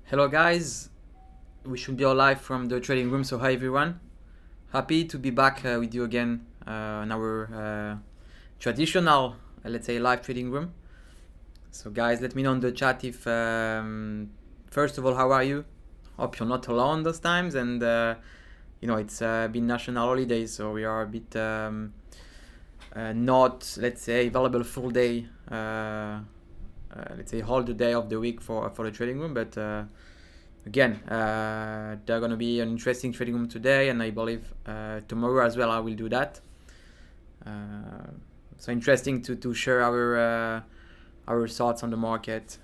Hello guys, we should be all live from the trading room. So hi everyone, happy to be back with you again in our traditional, let's say, live trading room. So guys, let me know in the chat if first of all, how are you? Hope you're not alone those times, and it's been national holidays, so we are a bit not, let's say, available full day, let's say, whole the day of the week for the trading room, but again, they're gonna be an interesting trading room today, and I believe tomorrow as well I will do that. So interesting to share our thoughts on the market.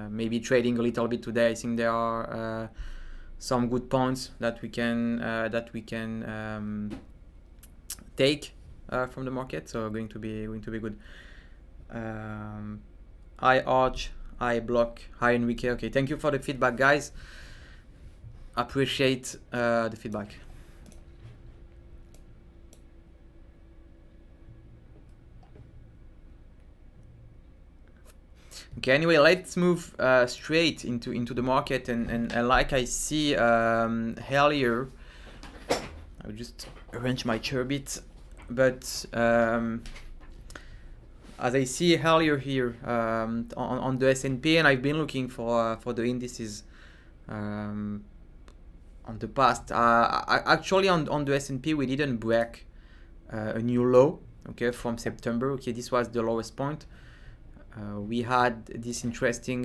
Maybe trading a little bit today. I think there are some good points that we can take from the market. So going to be good. Hi Arch, hi Block, hi Enrique. Okay, thank you for the feedback, guys. Appreciate the feedback. Okay, anyway, let's move straight into the market, and like I see earlier, I'll just arrange my chair a bit, but as I see earlier here on the S&P, and I've been looking for the indices on the past. Actually, on the S&P, we didn't break a new low. Okay, from September. Okay, this was the lowest point. We had this interesting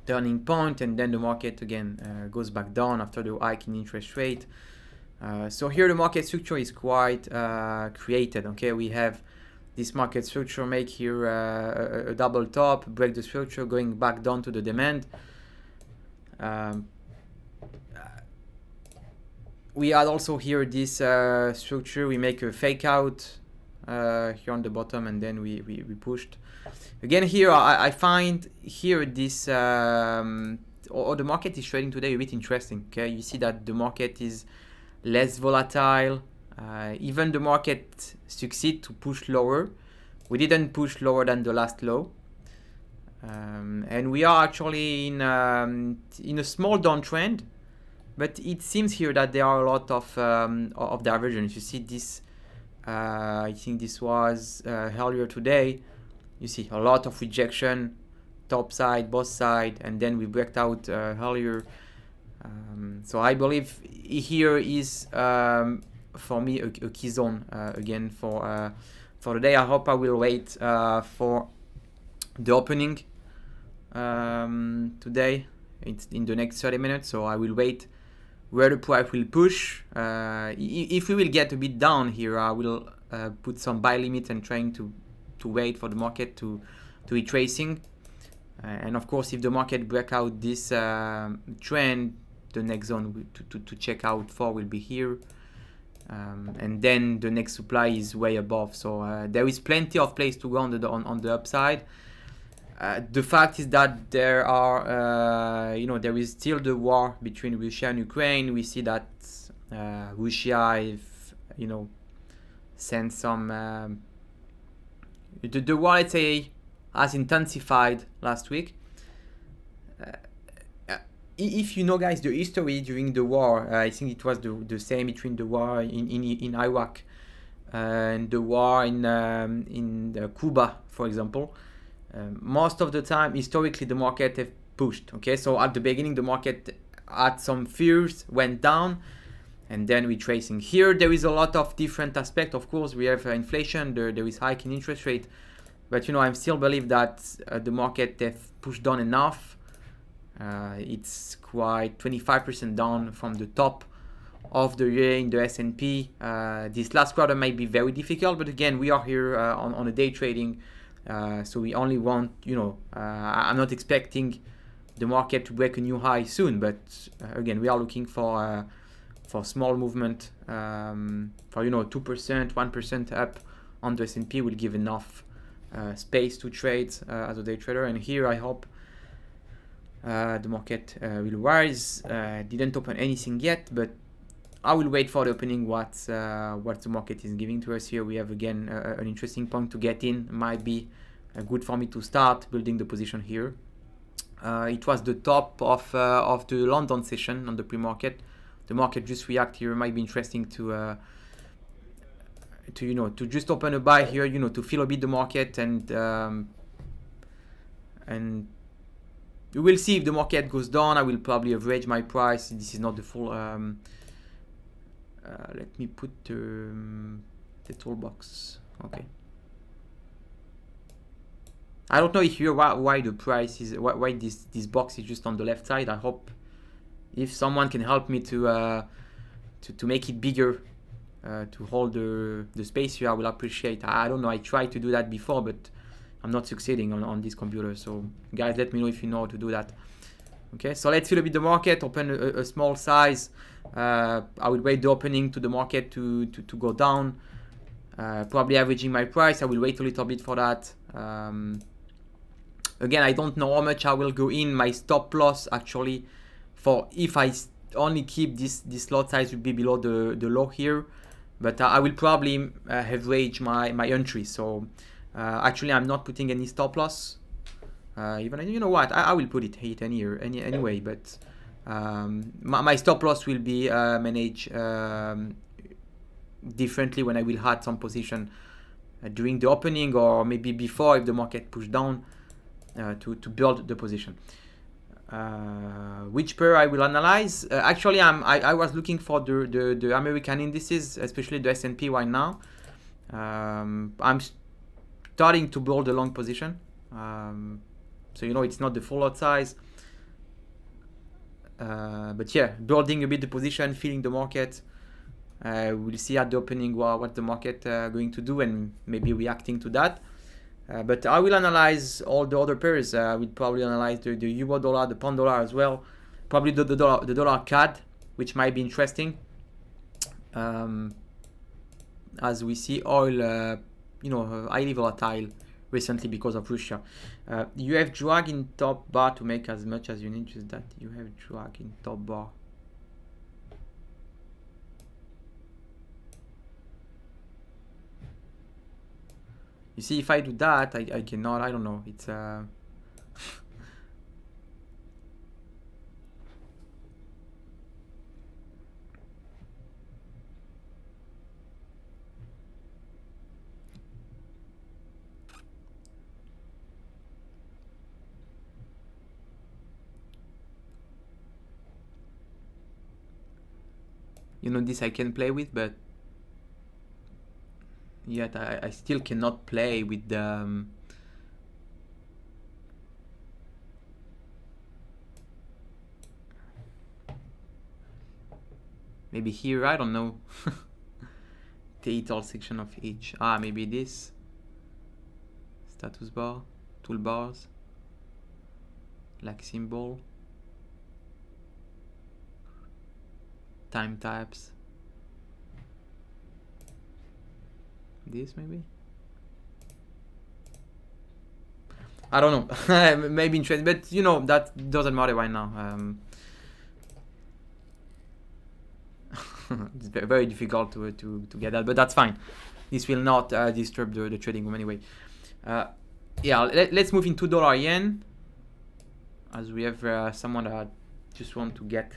turning point, and then the market again goes back down after the hike in interest rate. So here the market structure is quite created. Okay, we have this market structure make here a double top, break the structure, going back down to the demand. We had also here this structure, we make a fake out here on the bottom, and then we pushed again here. I find here this or the market is trading today a bit interesting. Okay, you see that the market is less volatile. Even the market succeed to push lower. We didn't push lower than the last low, and we are actually in a small downtrend, but it seems here that there are a lot of divergence. You see this, I think this was earlier today. You see a lot of rejection, top side, both side, and then we break out earlier. So I believe here is for me a key zone again for the day. I hope I will wait for the opening today. It's in the next 30 minutes, so I will wait where the price will push. If we will get a bit down here, I will put some buy limit and trying to wait for the market to retracing. And of course, if the market break out this trend, the next zone to check out for will be here. And then the next supply is way above. So there is plenty of place to go on the upside. The fact is that there are, there is still the war between Russia and Ukraine. We see that Russia, sent some. The war, let's say, has intensified last week. If you know, guys, the history during the war, I think it was the same between the war in Iraq and the war in Cuba, for example. Most of the time, historically, the market have pushed. Okay, so at the beginning, the market had some fears, went down, and then retracing. Here, there is a lot of different aspects. Of course, we have inflation. There is hike in interest rate, but I still believe that the market have pushed down enough. It's quite 25% down from the top of the year in the S&P. This last quarter might be very difficult, but again, we are here on a day trading. So we only want, I'm not expecting the market to break a new high soon, but again, we are looking for small movement, for 2%, 1% up on the S&P will give enough space to trade as a day trader. And here I hope the market will rise. Didn't open anything yet, but I will wait for the opening what the market is giving to us here. We have again an interesting point to get in. Might be good for me to start building the position here. It was the top of the London session on the pre-market. The market just react here. Might be interesting to to just open a buy here, to feel a bit the market, and we will see if the market goes down. I will probably average my price. This is not the full. Let me put the toolbox. Okay. I don't know if you why the price is why this box is just on the left side. I hope if someone can help me to make it bigger, to hold the space here, I will appreciate. I don't know. I tried to do that before, but I'm not succeeding on this computer. So guys, let me know if you know how to do that. Okay, so let's feel a bit the market. Open a small size. I will wait the opening to the market to go down. Probably averaging my price. I will wait a little bit for that. Again, I don't know how much I will go in. My stop loss actually, for if I only keep this lot size, will be below the low here, but I will probably average my entry. So actually, I'm not putting any stop loss. Even, you know what, I will put it anyway, but my stop loss will be managed differently when I will add some position during the opening, or maybe before if the market push down, to build the position. Which pair I will analyze? Actually, I was looking for the American indices, especially the S&P right now. I'm starting to build a long position. So it's not the full lot size. But yeah, building a bit the position, feeling the market. We'll see at the opening what the market going to do, and maybe reacting to that. But I will analyze all the other pairs. I will probably analyze the euro dollar, the pound dollar as well. Probably the dollar CAD, which might be interesting. As we see oil, highly volatile recently because of Russia. You have drag in top bar to make as much as you need. Just that you have drag in top bar. You see, if I do that, I cannot. I don't know. It's this I can play with, but yet I still cannot play with the maybe here, I don't know. Title section of each. Maybe this status bar, toolbars, like symbol, time types. This maybe, I don't know. Maybe interesting, but that doesn't matter right now. It's very difficult to get that, but that's fine. This will not disturb the trading room anyway. Yeah, let's move into dollar yen, as we have someone that just want to get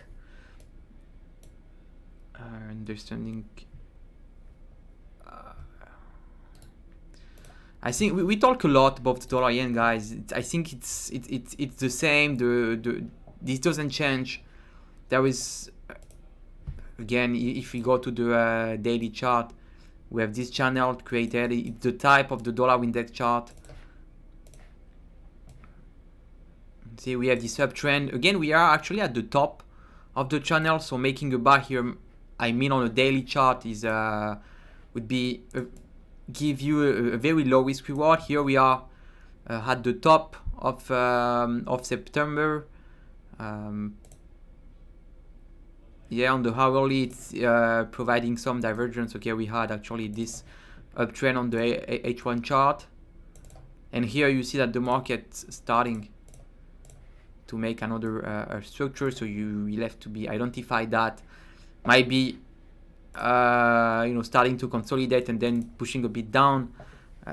understanding. I think we talk a lot about the dollar yen, guys. I think it's the same. This doesn't change. There is, again, if we go to the daily chart, we have this channel created. It's the type of the dollar index chart. See, we have this uptrend. Again, we are actually at the top of the channel, so making a buy here, I mean on a daily chart, is would be give you a very low risk reward. Here we are at the top of September. Yeah, on the hourly, it's providing some divergence. Okay, we had actually this uptrend on the H1 chart, and here you see that the market's starting to make another structure. So you will have to be identify that might be starting to consolidate and then pushing a bit down.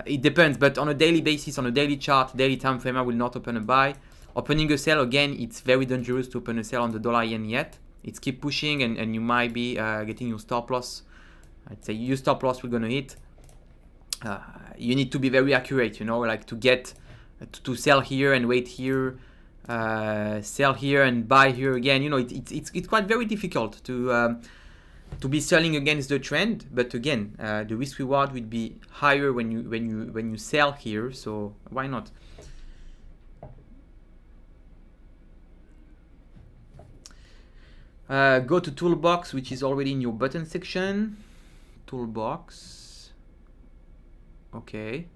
It depends, but on a daily basis, on a daily chart, daily time frame, I will not open a buy. Opening a sell, again, it's very dangerous to open a sell on the dollar yen yet. It's keep pushing, and you might be getting your stop loss. I'd say your stop loss we're gonna hit. You need to be very accurate, you know, like to get to sell here and wait here, sell here and buy here again. You know, it's quite very difficult to be selling against the trend. But again, the risk reward would be higher when you sell here. So why not? Go to toolbox, which is already in your button section. Toolbox. Okay.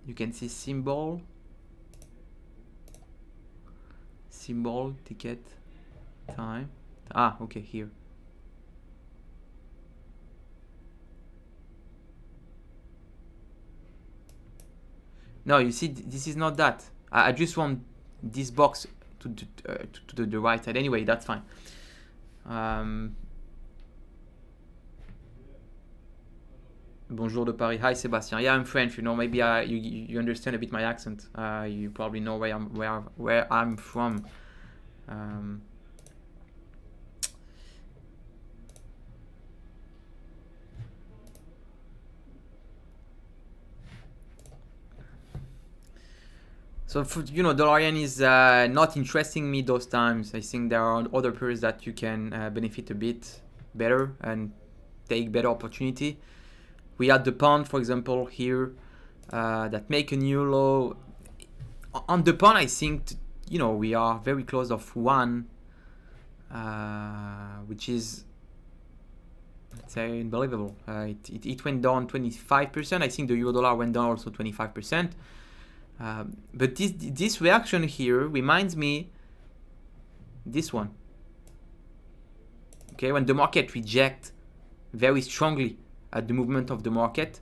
You can see symbol, ticket, time. Ah, okay, here. No, you see, this is not that. I just want this box to the right side. Anyway, that's fine. Bonjour de Paris. Hi, Sebastian. Yeah, I'm French. You know, maybe you understand a bit my accent. You probably know where I'm from. So, you know, dollar yen is not interesting me those times. I think there are other pairs that you can benefit a bit better and take better opportunity. We had the pound, for example, here that make a new low. On the pound, I think, you know, we are very close of 1, which is, let's say, unbelievable. It went down 25%. I think the euro dollar went down also 25%. But this reaction here reminds me this one. Okay, when the market reject very strongly at the movement of the market.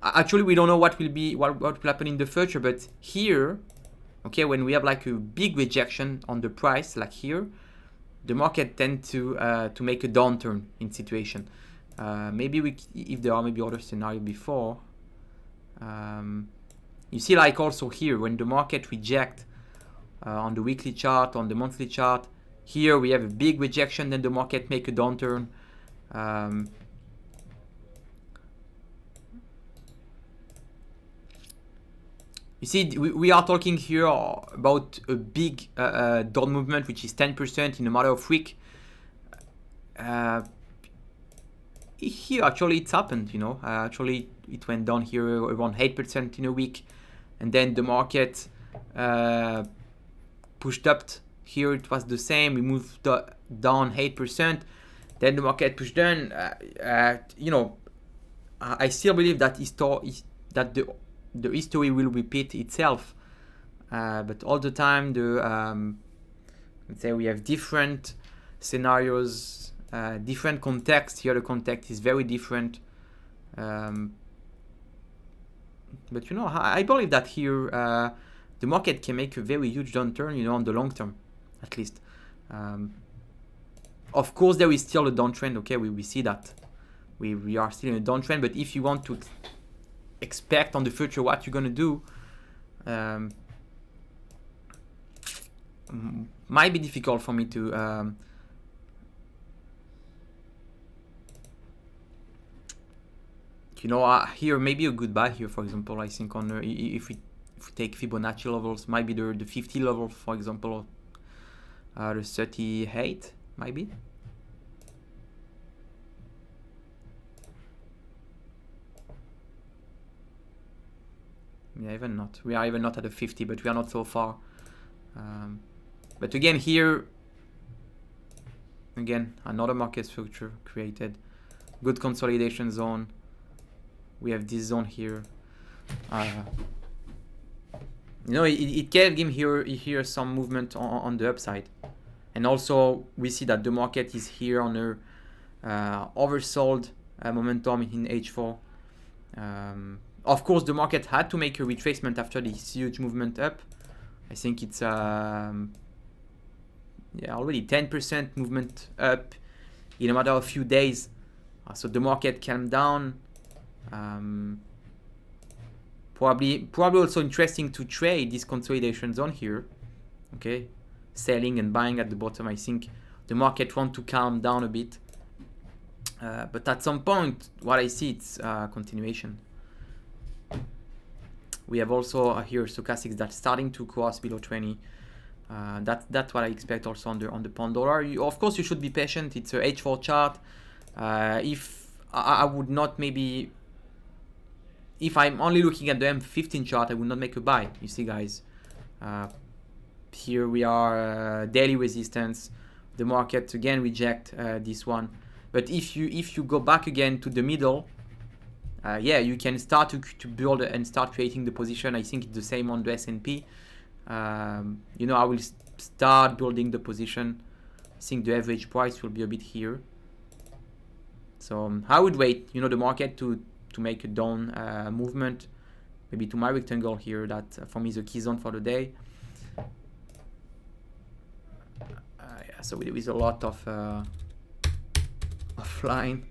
Actually, we don't know what will happen in the future, but here, okay, when we have like a big rejection on the price, like here, the market tend to make a downturn in situation. Maybe if there are maybe other scenario before. You see, like also here, when the market reject on the weekly chart, on the monthly chart, here we have a big rejection, then the market make a downturn. You see, we are talking here about a big down movement, which is 10% in a matter of week. Here, actually, it's happened, you know. Actually, it went down here around 8% in a week. And then the market pushed up. Here, it was the same. We moved down 8%. Then the market pushed down. You know, I still believe that the history will repeat itself, but all the time let's say we have different scenarios, different context. Here the context is very different, but you know, I believe that here the market can make a very huge downturn, you know, on the long term at least. Of course there is still a downtrend. Okay, we see that we are still in a downtrend, but if you want to expect on the future what you're gonna do, might be difficult for me to you know, here maybe a good buy here, for example. I think on if we take Fibonacci levels, might be the 50 level, for example, the 38 maybe. Yeah, even not. We are even not at the 50, but we are not so far. But again, here, again, another market structure created. Good consolidation zone. We have this zone here. You know, it can give here some movement on the upside. And also, we see that the market is here on a oversold momentum in H4. Of course, the market had to make a retracement after this huge movement up. I think it's yeah, already 10% movement up in a matter of a few days. So the market calmed down. Probably also interesting to trade this consolidation zone here. Okay, selling and buying at the bottom. I think the market want to calm down a bit, but at some point, what I see, it's continuation. We have also here stochastics that's starting to cross below 20. That's what I expect also on the pound dollar. Of course, you should be patient. It's a H4 chart. If I would not maybe, if I'm only looking at the M15 chart, I would not make a buy. You see, guys, here we are, daily resistance. The market again reject this one. But if you go back again to the middle, yeah, you can start to build and start creating the position. I think it's the same on the S&P. You know, I will start building the position. I think the average price will be a bit here. So I would wait, you know, the market to make a down movement, maybe to my rectangle here. That for me is a key zone for the day. Yeah, so with a lot of offline.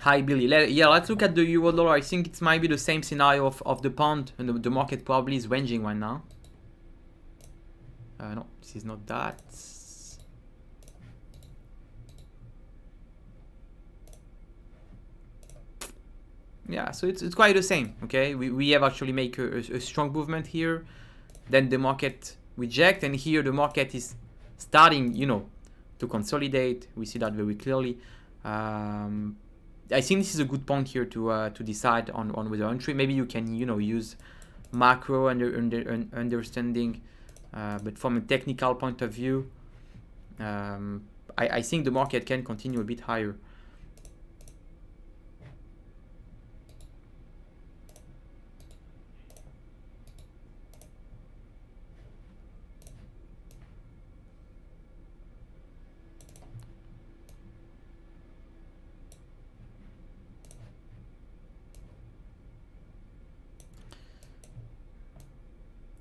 Hi Billy. Yeah, let's look at the euro dollar. I think it might be the same scenario of the pound, and the market probably is ranging right now. No, this is not that. Yeah, so it's quite the same. Okay, we have actually make a strong movement here, then the market reject, and here the market is starting, you know, to consolidate. We see that very clearly. I think this is a good point here to decide on whether entry. Maybe you can, you know, use macro understanding, but from a technical point of view, I think the market can continue a bit higher.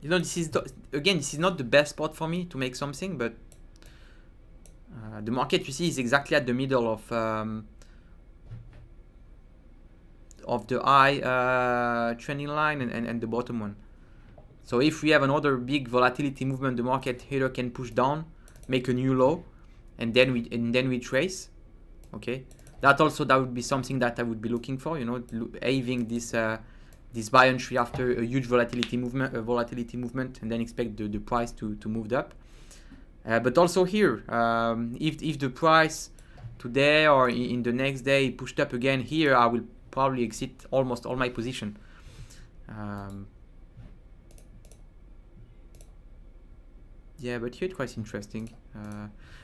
You know, this is not the best spot for me to make something, but the market, you see, is exactly at the middle of the high trending line and the bottom one. So if we have another big volatility movement, the market here can push down, make a new low, and then we trace. Okay, that would be something that I would be looking for. You know, having this buy entry after a huge volatility movement, and then expect the price to move up. But also here, if the price today or in the next day pushed up again here, I will probably exit almost all my position. Yeah, but here it's quite interesting.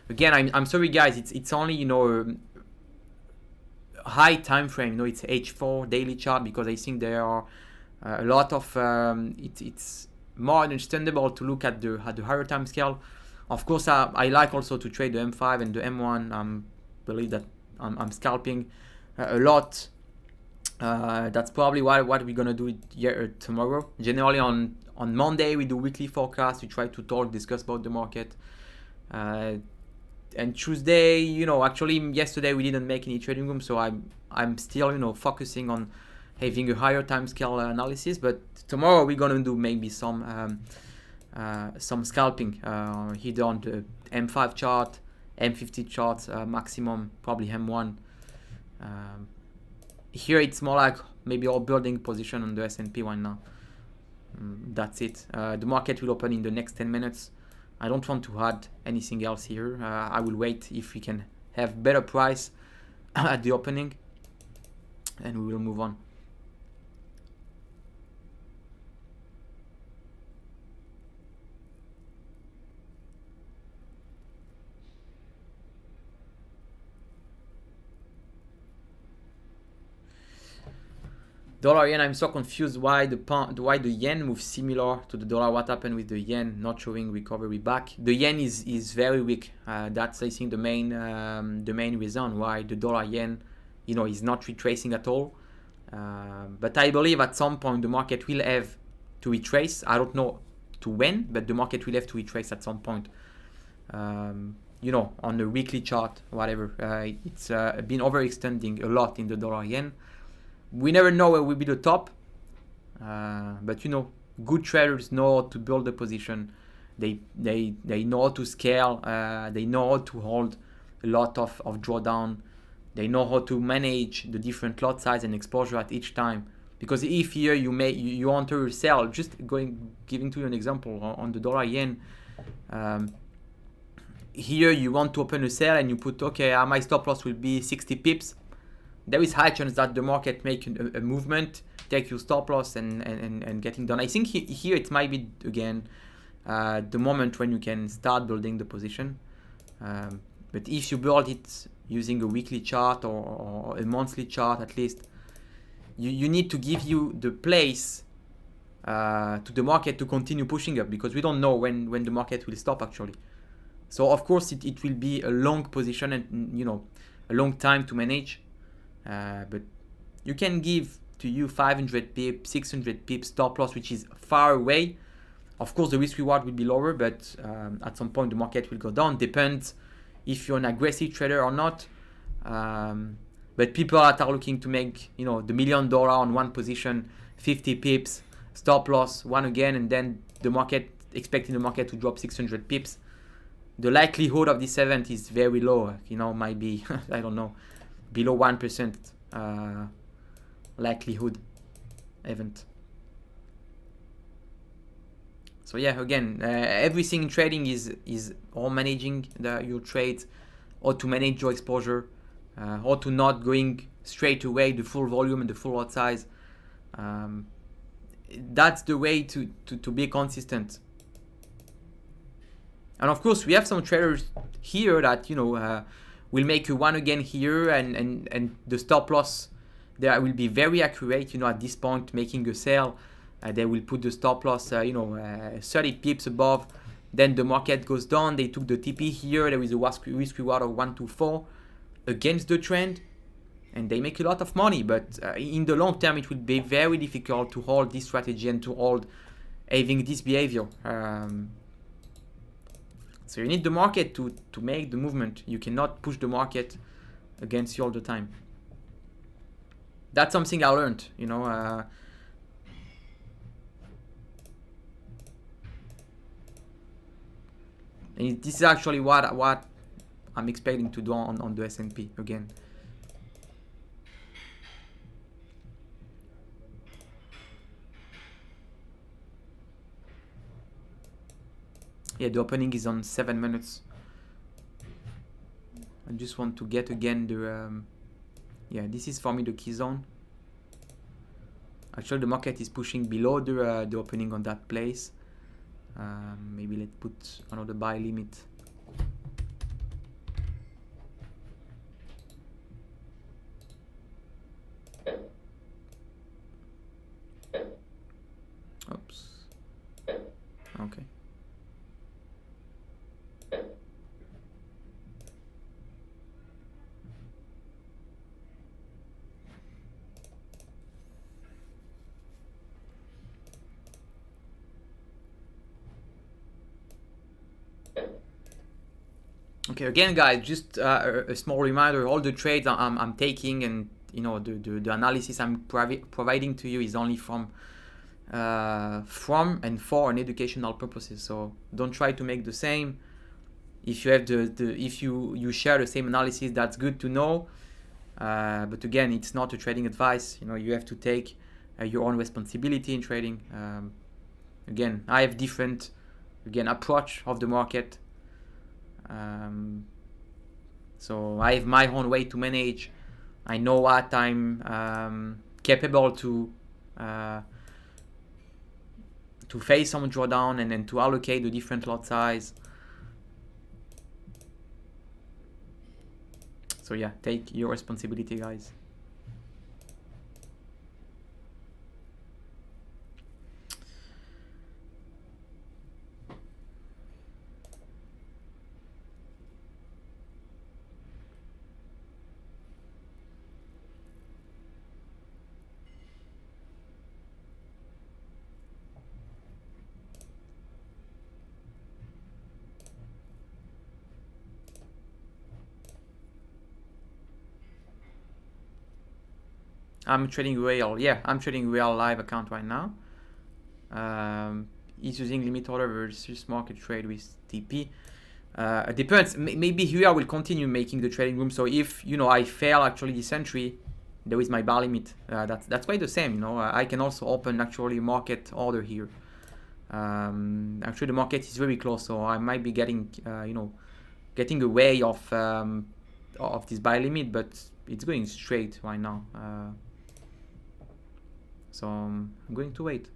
Again, I'm sorry guys, it's only, you know, high time frame. You know, it's H4 daily chart, because I think there are a lot of it's more understandable to look at the higher time scale. Of course, I like also to trade the M5 and the M1. Believe that I'm scalping a lot. That's probably what we're gonna do here tomorrow. Generally on Monday we do weekly forecast. We try to discuss about the market. And Tuesday, you know, actually yesterday we didn't make any trading room, so I'm still, you know, focusing on having a higher time scale analysis. But tomorrow we're gonna do maybe some scalping either on the M5 chart, M50 chart, maximum probably M1. Here it's more like maybe all building position on the S&P right now. That's it. The market will open in the next 10 minutes. I don't want to add anything else here. I will wait if we can have better price at the opening, and we will move on. Dollar yen, I'm so confused why the yen moves similar to the dollar. What happened with the yen not showing recovery back? The yen is very weak. That's, I think, the main reason why the dollar yen, you know, is not retracing at all. But I believe at some point the market will have to retrace. I don't know to when, but the market will have to retrace at some point. You know, on the weekly chart, whatever. It's been overextending a lot in the dollar yen. We never know where will be the top, but you know, good traders know how to build a position. They know how to scale. They know how to hold a lot of drawdown. They know how to manage the different lot size and exposure at each time. Because if here you enter or sell, just giving to you an example on the dollar yen. Here you want to open a sell and you put, okay, my stop loss will be 60 pips. There is high chance that the market make a movement, take your stop loss and getting done. I think here it might be again the moment when you can start building the position. But if you build it using a weekly chart or a monthly chart at least, you need to give you the place to the market to continue pushing up, because we don't know when the market will stop actually. So of course it will be a long position and you know a long time to manage, but you can give to you 500 pips, 600 pips stop loss, which is far away. Of course the risk reward will be lower, but at some point the market will go down. Depends if you're an aggressive trader or not. But people that are looking to make, you know, the $1 million on one position, 50 pips, stop loss, one again, and then the market, expecting the market to drop 600 pips, the likelihood of this event is very low. You know, might be, I don't know, below 1% likelihood event. So yeah, again, everything in trading is all managing your trades, or to manage your exposure, or to not going straight away the full volume and the full lot size. That's the way to be consistent. And of course, we have some traders here that, you know, will make a one again here, and the stop loss there will be very accurate. You know, at this point, making a sell, they will put the stop loss, 30 pips above. Then the market goes down. They took the TP here. There is a risk reward of 124 against the trend, and they make a lot of money. But in the long term, it will be very difficult to hold this strategy and to hold having this behavior. So you need the market to make the movement. You cannot push the market against you all the time. That's something I learned, you know. And this is actually what I'm expecting to do on the S&P again. Yeah, the opening is on 7 minutes. I just want to get again the yeah, this is for me the key zone. Actually, the market is pushing below the opening on that place. Maybe let's put another buy limit. Oops. Okay. Okay, again, guys, just a small reminder: all the trades I'm taking, and you know, the analysis I'm providing to you is only from and for an educational purposes. So don't try to make the same. If you have if you share the same analysis, that's good to know. But again, it's not a trading advice. You know, you have to take your own responsibility in trading. Again, I have different approach of the market. So I have my own way to manage. I know what I'm capable to face some drawdown, and then to allocate the different lot size. So yeah, take your responsibility, guys. I'm trading real. Yeah, I'm trading real live account right now. He's using limit order versus market trade with TP. It depends. Maybe here I will continue making the trading room. So if I fail actually this entry, there is my bar limit. That's quite the same. I can also open actually market order here. Actually the market is very close, so I might be getting getting away of this buy limit, but it's going straight right now. So I'm going to wait.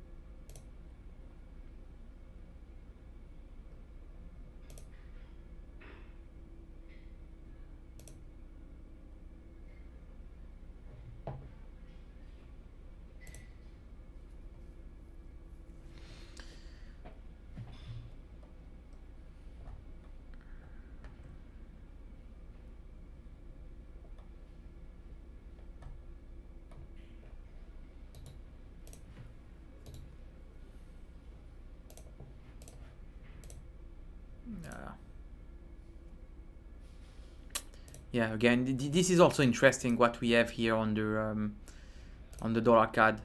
Yeah, again, this is also interesting what we have here on the dollar CAD.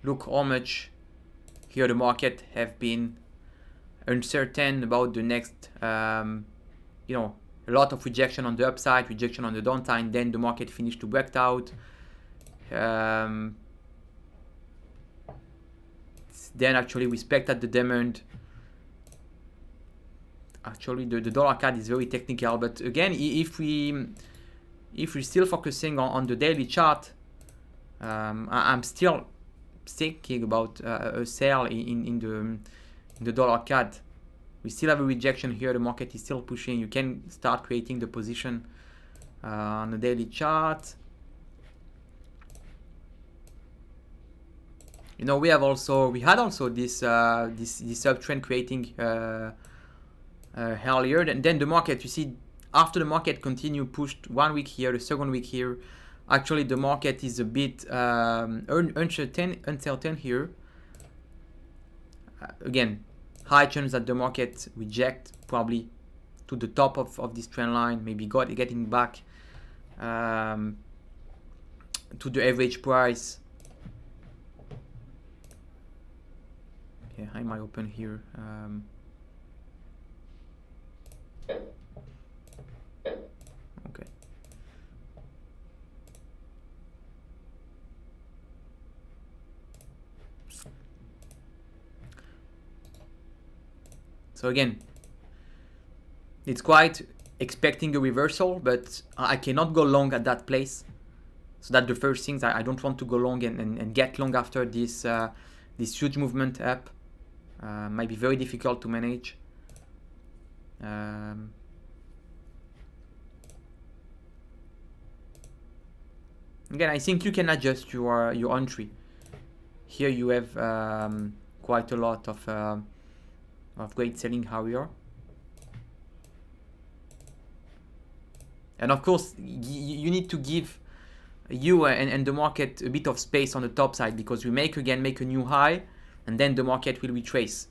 Look how much here the market have been uncertain about the next, a lot of rejection on the upside, rejection on the downside. Then the market finished to break out. Then actually respected the demand. Actually, the dollar CAD is very technical, but again, if we're still focusing on the daily chart, I'm still thinking about a sell in the dollar CAD. We still have a rejection here. The market is still pushing. You can start creating the position on the daily chart. We had also this uptrend creating earlier. And then the market, you see, after the market continued, pushed 1 week here, the second week here. Actually, the market is a bit uncertain here. Again, high chance that the market reject probably to the top of this trend line, maybe getting back to the average price. Yeah, I might open here. Okay. So again, it's quite expecting a reversal, but I cannot go long at that place. So that's the first thing. I don't want to go long and get long after this huge movement up. Might be very difficult to manage. Again, I think you can adjust your entry. Here you have quite a lot of great selling area. And of course, you need to give you and the market a bit of space on the top side, because we make a new high, and then the market will retrace.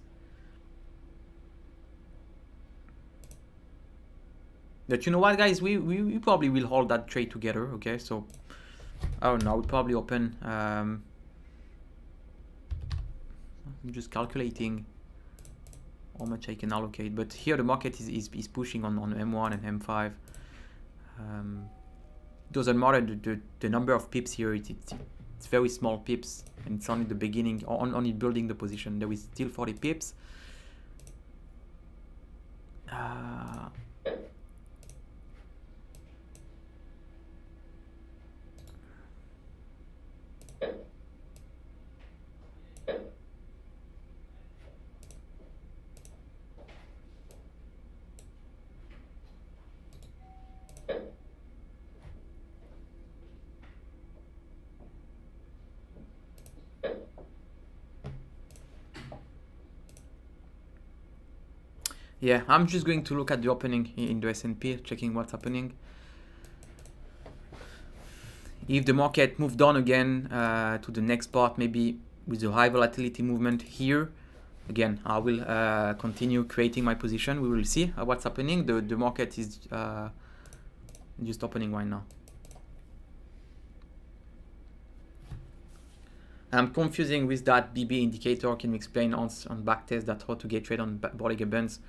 But you know what, guys, we probably will hold that trade together. Okay, so I don't know, we'll probably open. I'm just calculating how much I can allocate, but here the market is pushing on M1 and M5. Doesn't matter the number of pips here. It's very small pips, and it's only the beginning, only building the position. There is still 40 pips. Yeah, I'm just going to look at the opening in the S&P, checking what's happening. If the market moved on again to the next part, maybe with a high volatility movement here, again, I will continue creating my position. We will see what's happening. The market is just opening right now. I'm confusing with that BB indicator. Can you explain on backtest that how to get trade on Bollinger Bands?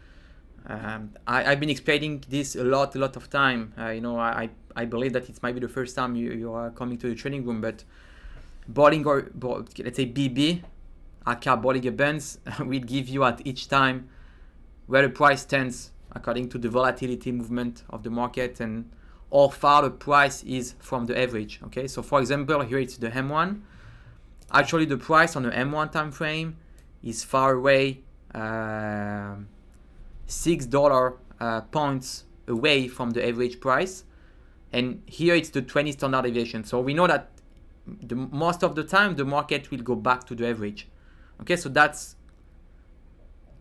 I've been explaining this a lot of time. You know, I believe that it might be the first time you are coming to the trading room, but Bollinger, let's say BB, aka Bollinger Bands, will give you at each time where the price stands according to the volatility movement of the market and how far the price is from the average. Okay, so for example, here it's the M1. Actually, the price on the M1 time frame is far away, $6 points away from the average price, and here it's the 20 standard deviation. So we know that most of the time the market will go back to the average. Okay, so that's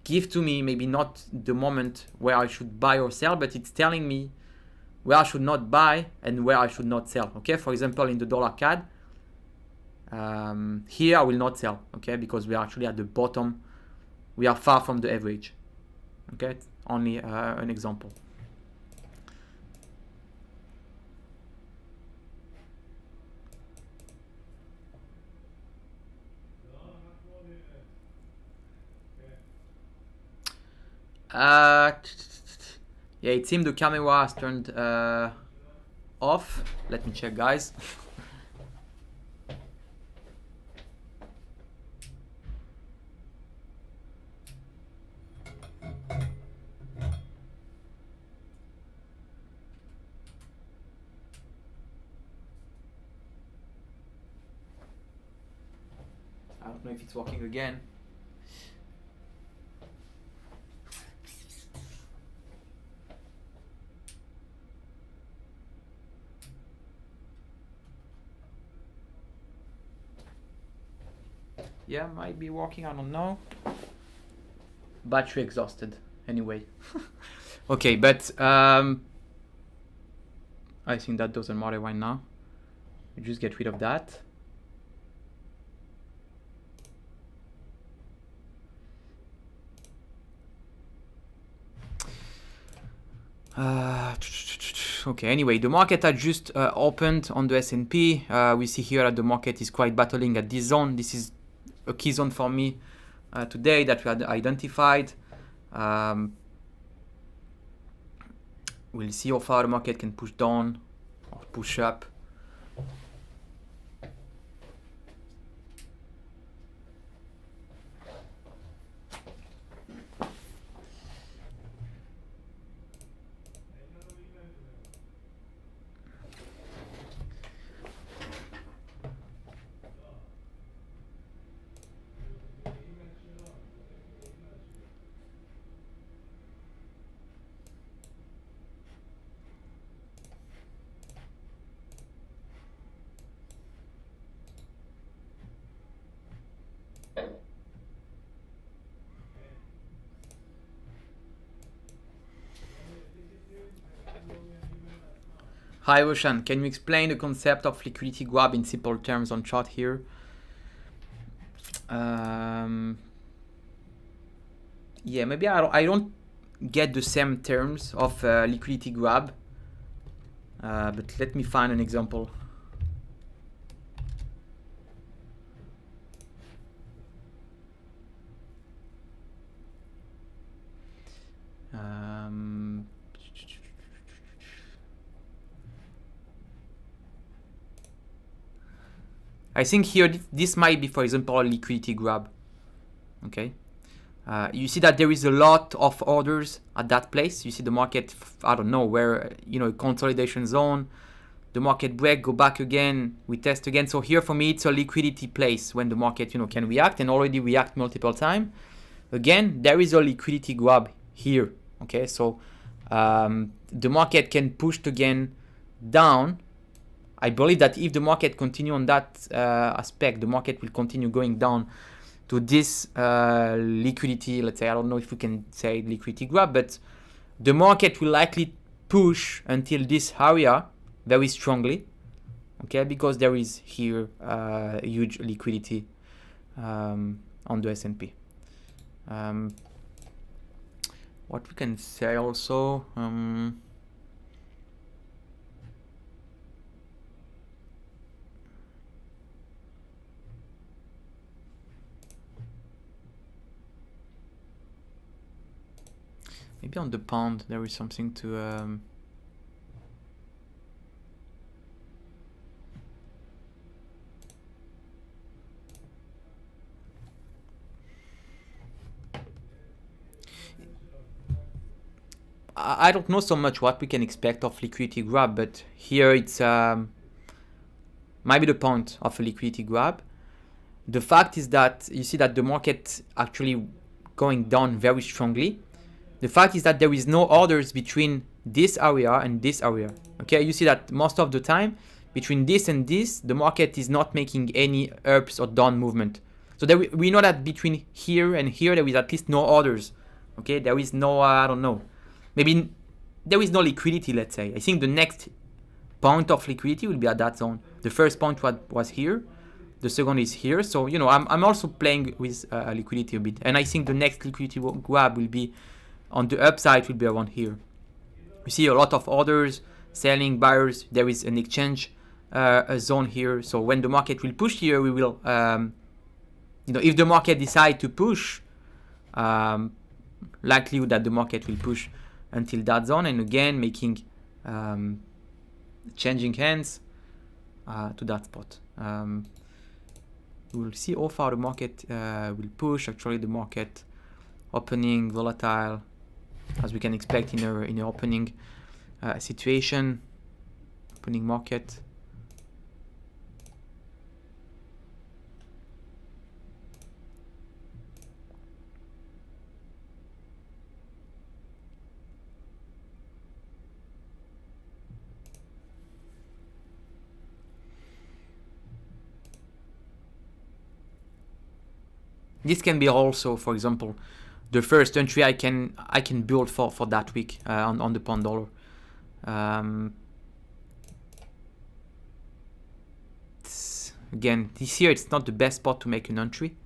give to me maybe not the moment where I should buy or sell, but it's telling me where I should not buy and where I should not sell. Okay, for example, in the dollar CAD, here I will not sell, okay, because we are actually at the bottom. We are far from the average. Okay, only an example. Yeah, it seems the camera has turned off. Let me check, guys. I don't know if it's working again. Yeah, might be working, I don't know. Battery exhausted, anyway. Okay, but I think that doesn't matter right now. We just get rid of that. Okay, anyway, the market had just opened on the S&P. We see here that the market is quite battling at this zone. This is a key zone for me today that we had identified. We'll see how far the market can push down or push up. Hi Roshan, can you explain the concept of liquidity grab in simple terms on chart here? Yeah, maybe I don't get the same terms of liquidity grab, but let me find an example. I think here this might be, for example, a liquidity grab. Okay, you see that there is a lot of orders at that place. You see the market, I don't know where, you know, consolidation zone. The market break, go back again, we test again. So here for me it's a liquidity place when the market, you know, can react and already react multiple times. Again, there is a liquidity grab here. Okay, so the market can push again down. I believe that if the market continue on that aspect, the market will continue going down to this liquidity, let's say, I don't know if we can say liquidity grab, but the market will likely push until this area very strongly, okay, because there is here huge liquidity on the S&P. What we can say also, Maybe on the pound there is something to I don't know so much what we can expect of liquidity grab, but here it's might be the point of a liquidity grab. The fact is that you see that the market actually going down very strongly. The fact is that there is no orders between this area and this area. Okay, you see that most of the time between this and this, the market is not making any ups or down movement. So there we know that between here and here there is at least no orders. Okay, there is no I don't know. Maybe there is no liquidity, let's say. I think the next point of liquidity will be at that zone. The first point was here. The second is here. So, you know, I'm also playing with liquidity a bit. And I think the next liquidity grab will be on the upside, will be around here. You see a lot of orders, selling, buyers. There is an exchange a zone here. So when the market will push here, we will, you know, if the market decide to push, likelihood that the market will push until that zone, and again making changing hands to that spot. We'll see how far the market will push. Actually, the market opening volatile, as we can expect in an opening situation, opening market. This can be also, for example, the first entry I can build for that week on the pound dollar. Again, this year it's not the best spot to make an entry.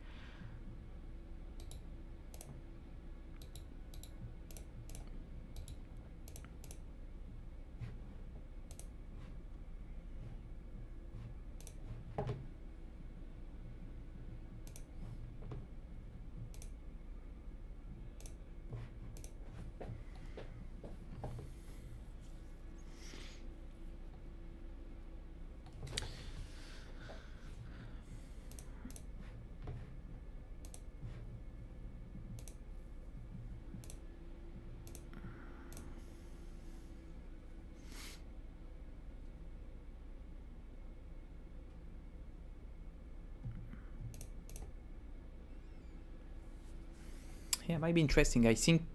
Yeah, it might be interesting. I think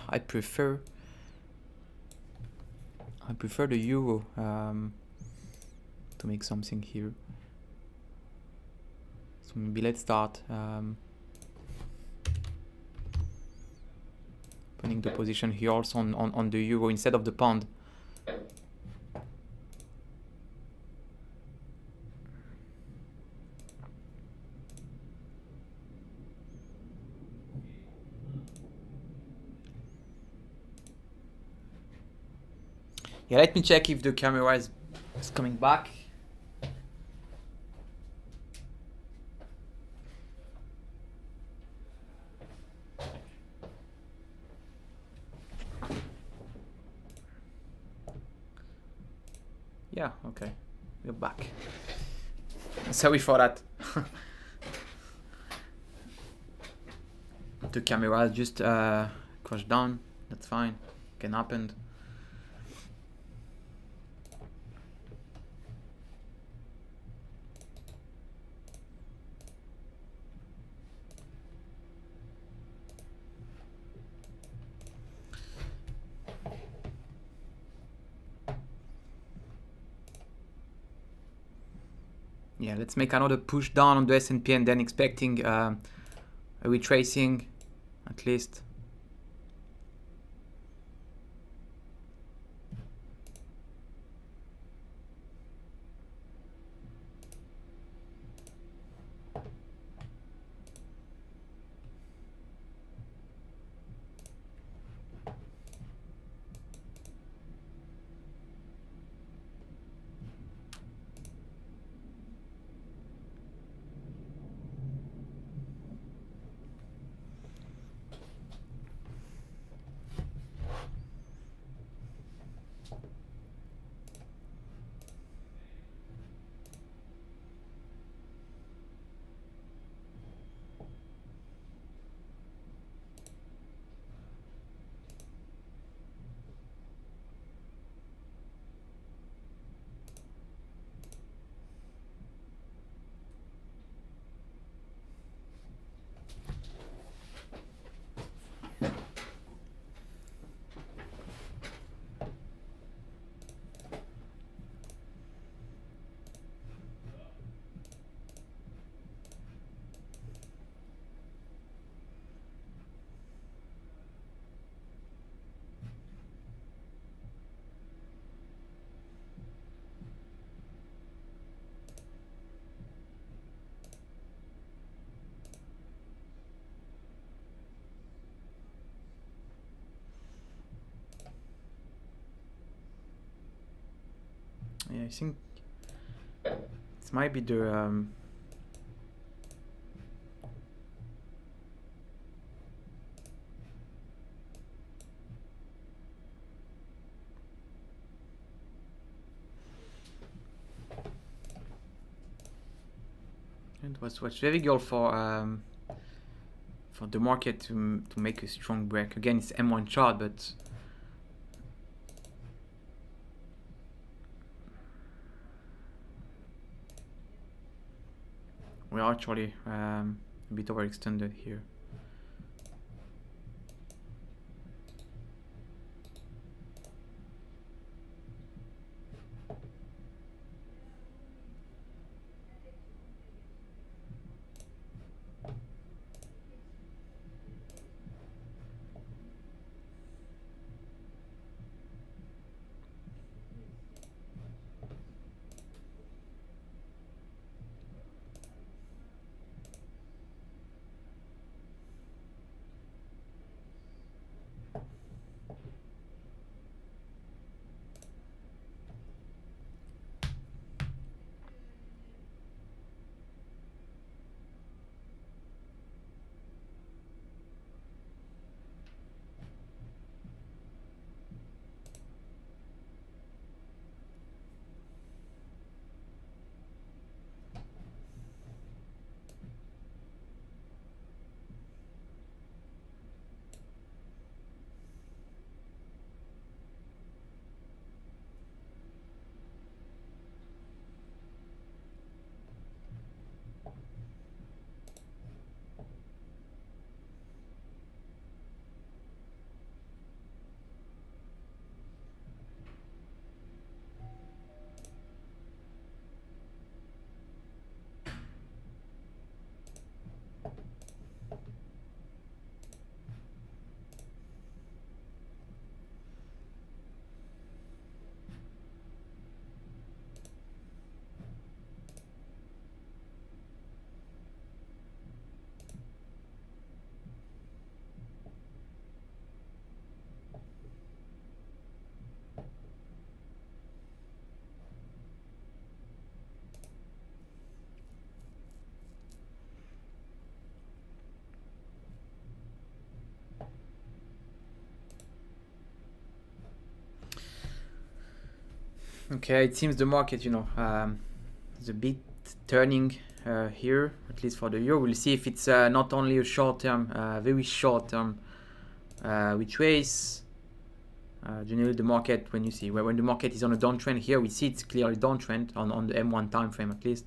I prefer the euro to make something here. So maybe let's start opening the position here also on the euro instead of the pound. Yeah, let me check if the camera is coming back. Yeah, okay, we're back. Sorry for that. The camera just crashed down. That's fine, can happen. Yeah, let's make another push down on the S&P and then expecting a retracing at least. I think this might be the and what's very good for the market to make a strong break. Again, it's M1 chart, but we are actually a bit overextended here. Okay, it seems the market, is a bit turning here, at least for the euro. We'll see if it's not only a short-term, very short-term retrace. Generally, the market, when the market is on a downtrend here, we see it's clearly downtrend on the M1 time frame at least.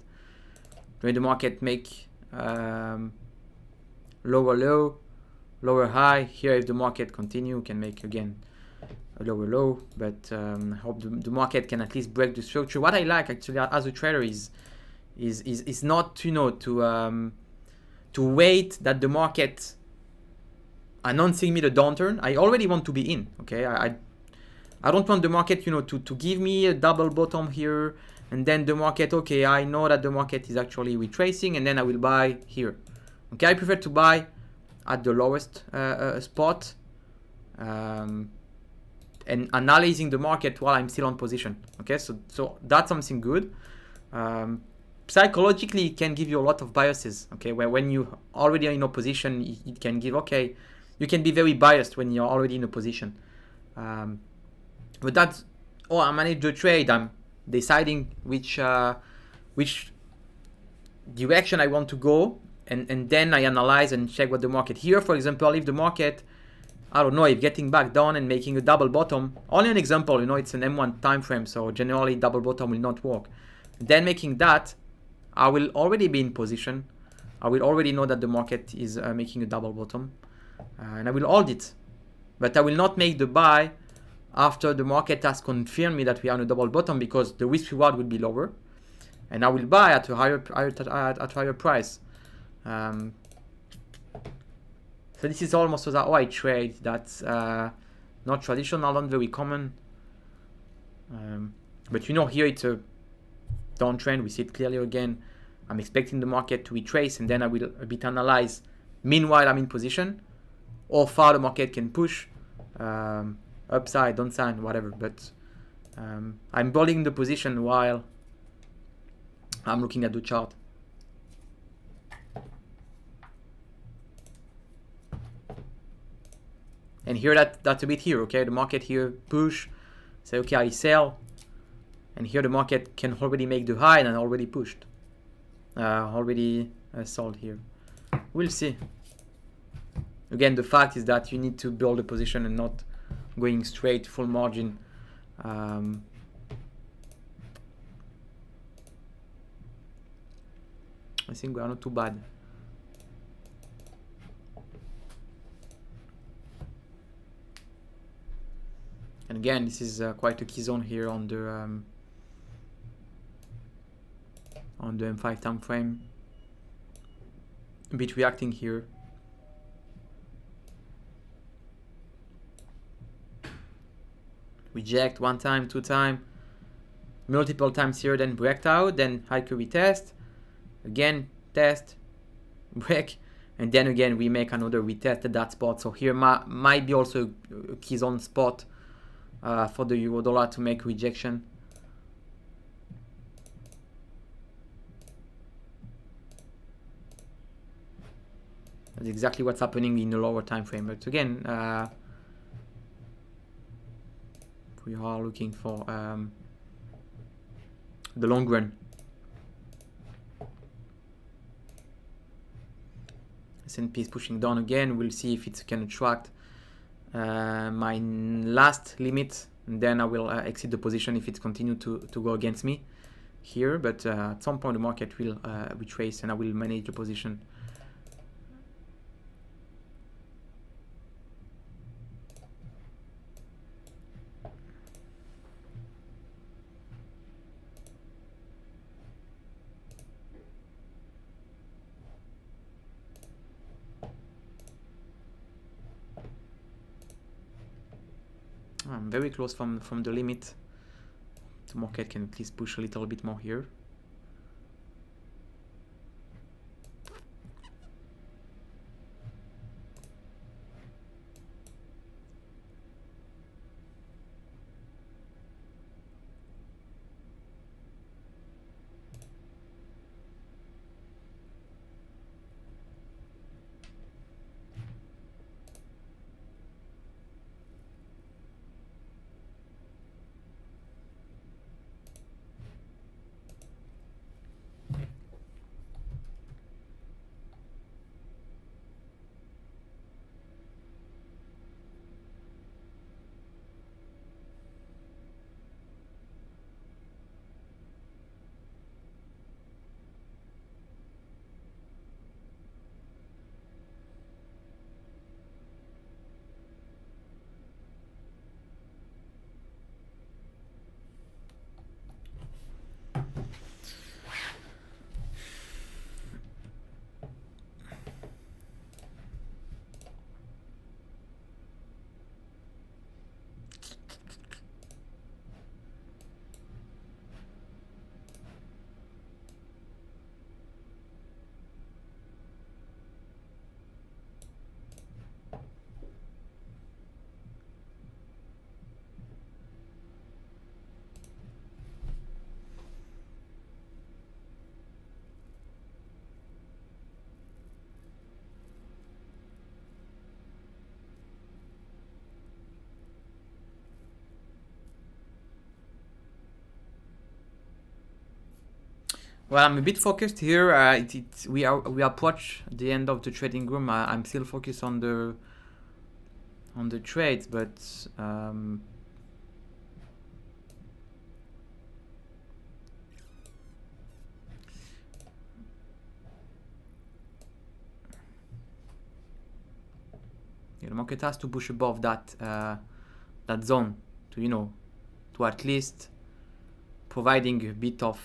When the market make lower low, lower high, here if the market continue, can make again a lower low, but I hope the market can at least break the structure. What I like actually as a trader is not to wait that the market announcing me the downturn. I already want to be in. Okay, I don't want the market to give me a double bottom here and then the market, okay, I know that the market is actually retracing and then I will buy here. Okay, I prefer to buy at the lowest spot and analyzing the market while I'm still on position. Okay, so that's something good. Psychologically, it can give you a lot of biases. Okay, where when you already are in a position, it can give, okay, you can be very biased when you're already in a position. But that's, I manage the trade. I'm deciding which direction I want to go, and then I analyze and check what the market. Here, for example, if the market, I don't know, if getting back down and making a double bottom, only an example, it's an M1 time frame, so generally double bottom will not work. Then making that, I will already be in position. I will already know that the market is making a double bottom, and I will hold it. But I will not make the buy after the market has confirmed me that we are on a double bottom, because the risk reward will be lower, and I will buy at a higher price. So this is almost how I trade. That's not traditional, not very common. But here it's a downtrend. We see it clearly again. I'm expecting the market to retrace, and then I will a bit analyze. Meanwhile, I'm in position. How far the market can push, upside, downside, whatever. But I'm building the position while I'm looking at the chart. And here that's a bit here, okay? The market here push, say okay, I sell, and here the market can already make the high and already pushed, already sold here. We'll see. Again, the fact is that you need to build a position and not going straight full margin. I think we are not too bad. And again, this is quite a key zone here on the M5 time frame. A bit reacting here. Reject one time, two time, multiple times here, then break out, then hike retest, again test, break, and then again we make another retest at that spot. So here might be also a key zone spot for the euro dollar to make rejection. That's exactly what's happening in the lower time frame. But again, we are looking for the long run. S&P is pushing down again. We'll see if it can attract my last limit, and then I will exit the position if it continues to go against me here. But at some point the market will retrace and I will manage the position. I'm very close from the limit. The market can at least push a little bit more here. Well, I'm a bit focused here. We approach the end of the trading room. I'm still focused on the trades, but the market has to push above that that zone to to at least providing a bit of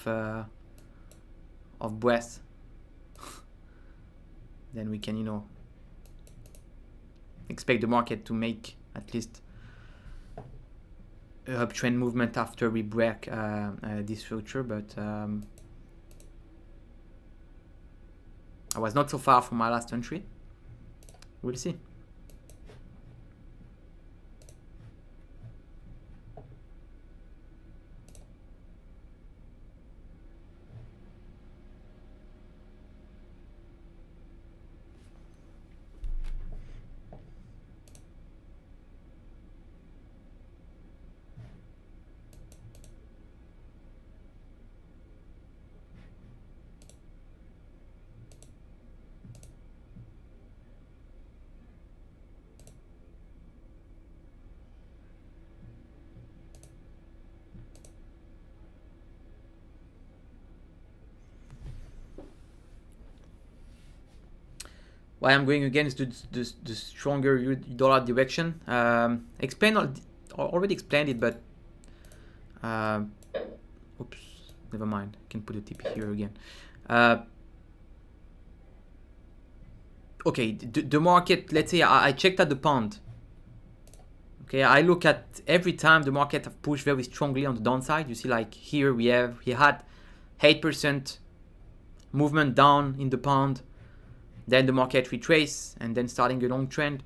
breath. Then we can expect the market to make at least a uptrend movement after we break this future. But I was not so far from my last entry. We'll see. why I'm going against the stronger dollar direction. Already explained it, but oops, never mind. I can put a TP here again. Okay, the market, let's say I checked at the pound. Okay, I look at every time the market have pushed very strongly on the downside. You see, like here we had 8% movement down in the pound, then the market retrace, and then starting a long trend.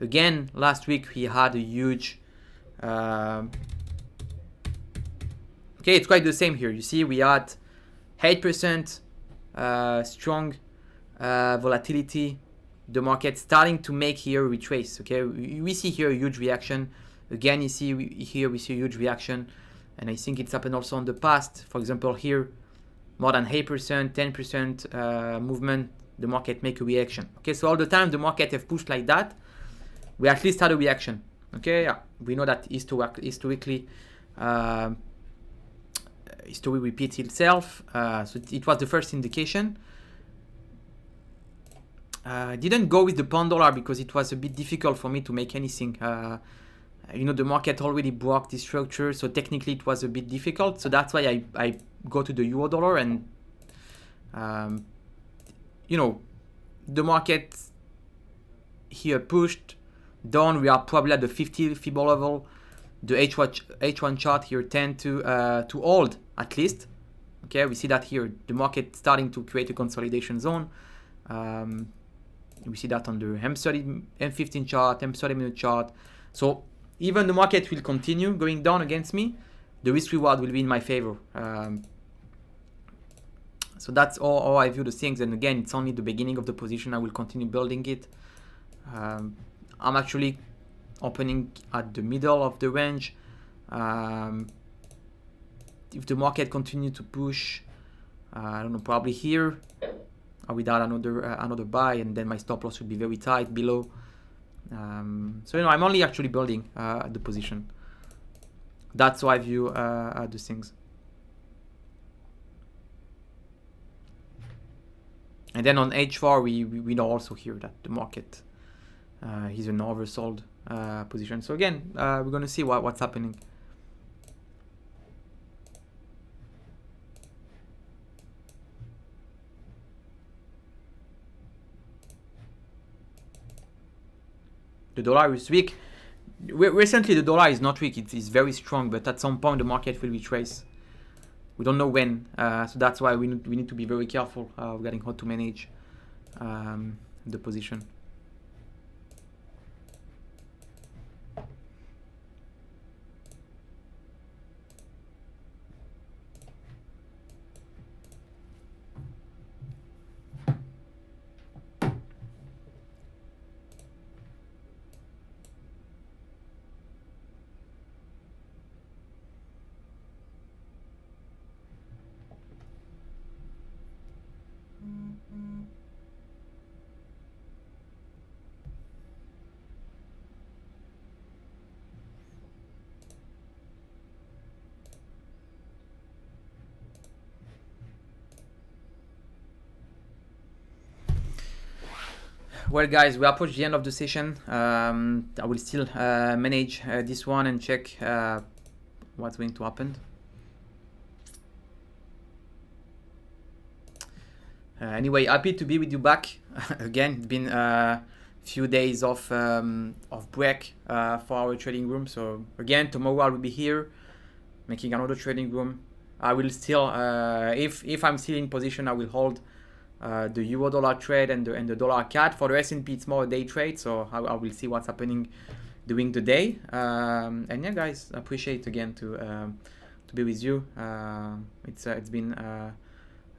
Again, last week we had a huge okay, it's quite the same here. You see, we had 8% strong volatility. The market starting to make here a retrace. Okay, we see here a huge reaction. Again, you see here we see a huge reaction, and I think it's happened also in the past. For example, here more than 8%, 10% movement. The market make a reaction. Okay, so all the time the market have pushed like that, we at least had a reaction. Okay, yeah, we know that historically history repeats itself. So it was the first indication. Didn't go with the pound dollar because it was a bit difficult for me to make anything. You know, the market already broke this structure, so technically it was a bit difficult. So that's why I go to the euro dollar, and you know, the market here pushed down. We are probably at the 50 Fibon level. The H1 chart here tend to hold at least. Okay, we see that here the market starting to create a consolidation zone. We see that on the M30, M15 chart, M30 minute chart. So even the market will continue going down against me, the risk reward will be in my favor. So that's all I view the things. And again, it's only the beginning of the position. I will continue building it. I'm actually opening at the middle of the range. If the market continue to push, I don't know, probably here, without another buy, and then my stop loss would be very tight below. So you know, I'm only actually building the position. That's how I view the things. And then on H4, we know also here that the market is an oversold position. So again, we're gonna see what's happening. The dollar is weak. Recently, the dollar is not weak. It is very strong, but at some point, the market will retrace. We don't know when. So that's why we need to be very careful regarding how to manage the position. Well, guys, we approach the end of the session. I will still manage this one and check what's going to happen. Anyway, happy to be with you back. Again, it's been a few days of break for our trading room. So again, tomorrow I will be here making another trading room. I will still, if I'm still in position, I will hold the euro dollar trade and the dollar CAD. For the S&P, it's more a day trade, so I will see what's happening during the day. And yeah, guys, I appreciate again to be with you. It's been an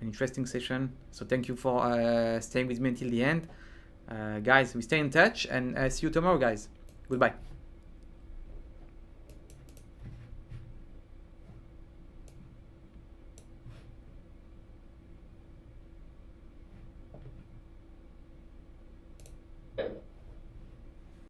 interesting session, so thank you for staying with me until the end. Guys, we stay in touch, and see you tomorrow, guys. Goodbye.